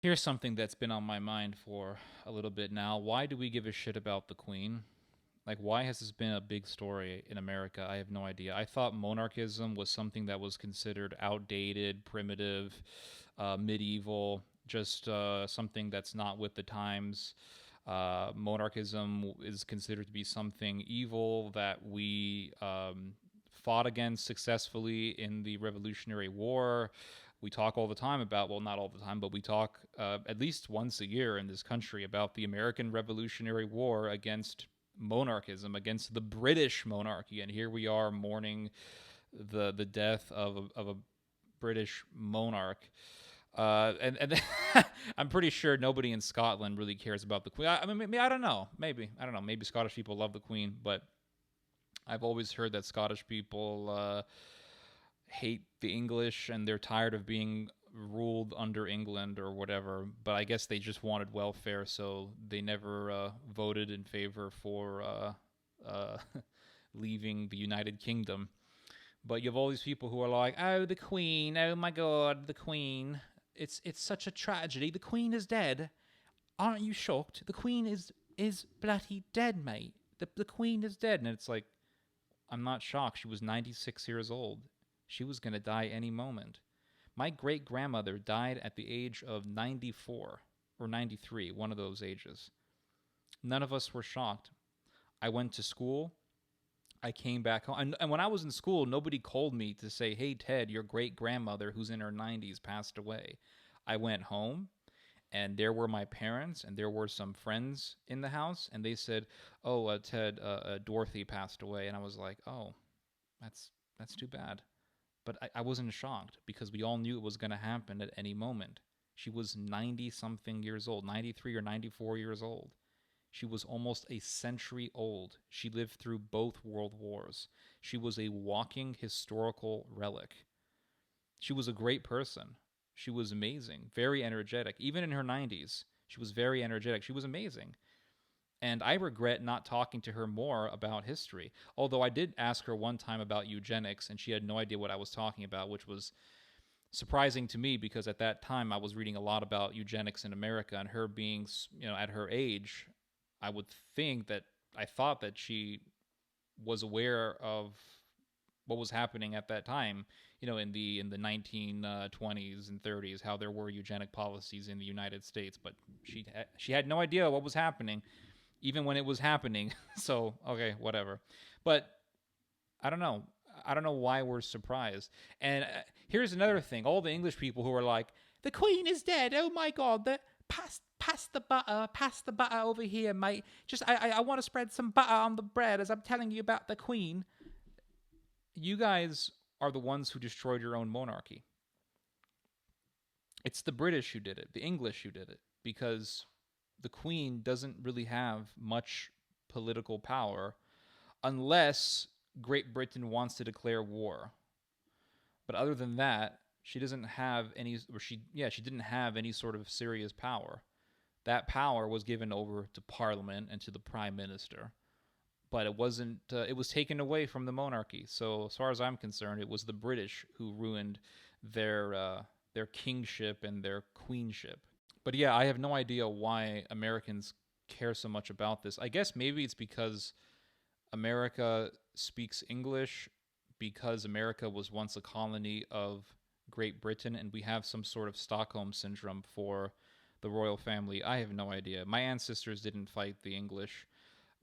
Here's something that's been on my mind for a little bit now. Why do we give a shit about the Queen? Like, why has this been a big story in America? I have no idea. I thought monarchism was something that was considered outdated, primitive, medieval, just something that's not with the times. Monarchism is considered to be something evil that we fought against successfully in the Revolutionary War. We talk all the time about, well, not all the time, but we talk at least once a year in this country about the American Revolutionary War against monarchism, against the British monarchy. And here we are mourning the death of a British monarch. And I'm pretty sure nobody in Scotland really cares about the Queen. I mean, maybe, I don't know. Maybe I don't know. Maybe Scottish people love the Queen, but I've always heard that Scottish people hate the English and they're tired of being ruled under England or whatever. But I guess they just wanted welfare, so they never voted in favor for uh, leaving the United Kingdom. But you have all these people who are like, "Oh, the Queen! Oh my God, the Queen! It's such a tragedy. The Queen is dead. Aren't you shocked? The Queen is bloody dead, mate. The Queen is dead." And it's like, I'm not shocked. She was 96 years old. She was gonna die any moment. My great grandmother died at the age of 94 or 93, one of those ages. None of us were shocked. I went to school. I came back home. And when I was in school, nobody called me to say, "Hey, Ted, your great grandmother who's in her 90s passed away." I went home and there were my parents and there were some friends in the house. And they said, "Oh, Ted, Dorothy passed away." And I was like, "Oh, that's too bad." But I wasn't shocked because we all knew it was going to happen at any moment. She was 90 something years old, 93 or 94 years old. She was almost a century old. She lived through both world wars. She was a walking historical relic. She was a great person. She was amazing, very energetic. Even in her 90s, she was very energetic. She was amazing. And I regret not talking to her more about history. Although I did ask her one time about eugenics, and she had no idea what I was talking about, which was surprising to me because at that time I was reading a lot about eugenics in America, and her being, at her age, I would think that I thought that she was aware of what was happening at that time, in the 1920s and 30s, how there were eugenic policies in the United States, but she had no idea what was happening, even when it was happening. So okay, whatever. But I don't know. I don't know why we're surprised. And here's another thing: all the English people who are like, "The Queen is dead. Oh my God! Pass the butter over here, mate. Just I want to spread some butter on the bread as I'm telling you about the Queen." You guys are the ones who destroyed your own monarchy. It's the British who did it, the English who did it, because the Queen doesn't really have much political power unless Great Britain wants to declare war. But other than that, she doesn't have any, or she didn't have any sort of serious power. That power was given over to Parliament and to the Prime Minister, but it wasn't. It was taken away from the monarchy. So as far as I'm concerned, it was the British who ruined their kingship and their queenship. But yeah, I have no idea why Americans care so much about this. I guess maybe it's because America speaks English, because America was once a colony of Great Britain, and we have some sort of Stockholm syndrome for the royal family. I have no idea. My ancestors didn't fight the English.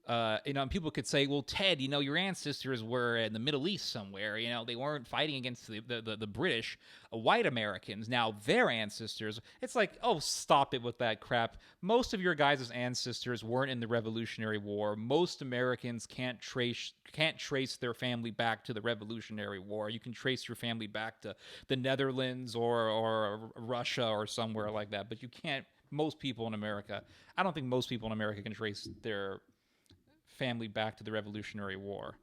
And people could say, "Well, Ted, your ancestors were in the Middle East somewhere. They weren't fighting against the British, white Americans. Now their ancestors." It's like, oh, stop it with that crap. Most of your guys' ancestors weren't in the Revolutionary War. Most Americans can't trace their family back to the Revolutionary War. You can trace your family back to the Netherlands or Russia or somewhere like that, but you can't. Most people in America, I don't think most people in America can trace their family back to the Revolutionary War.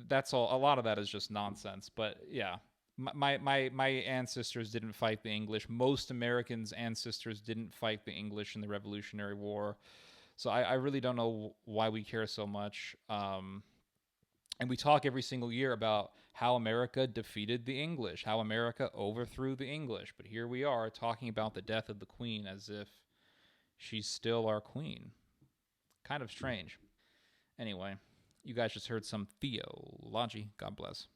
That's all. A lot of that is just nonsense. But yeah, my ancestors didn't fight the English. Most Americans' ancestors didn't fight the English in the Revolutionary War. So I really don't know why we care so much. And we talk every single year about how America defeated the English, how America overthrew the English. But here we are talking about the death of the Queen as if she's still our queen. Kind of strange. Anyway, you guys just heard some theology. God bless.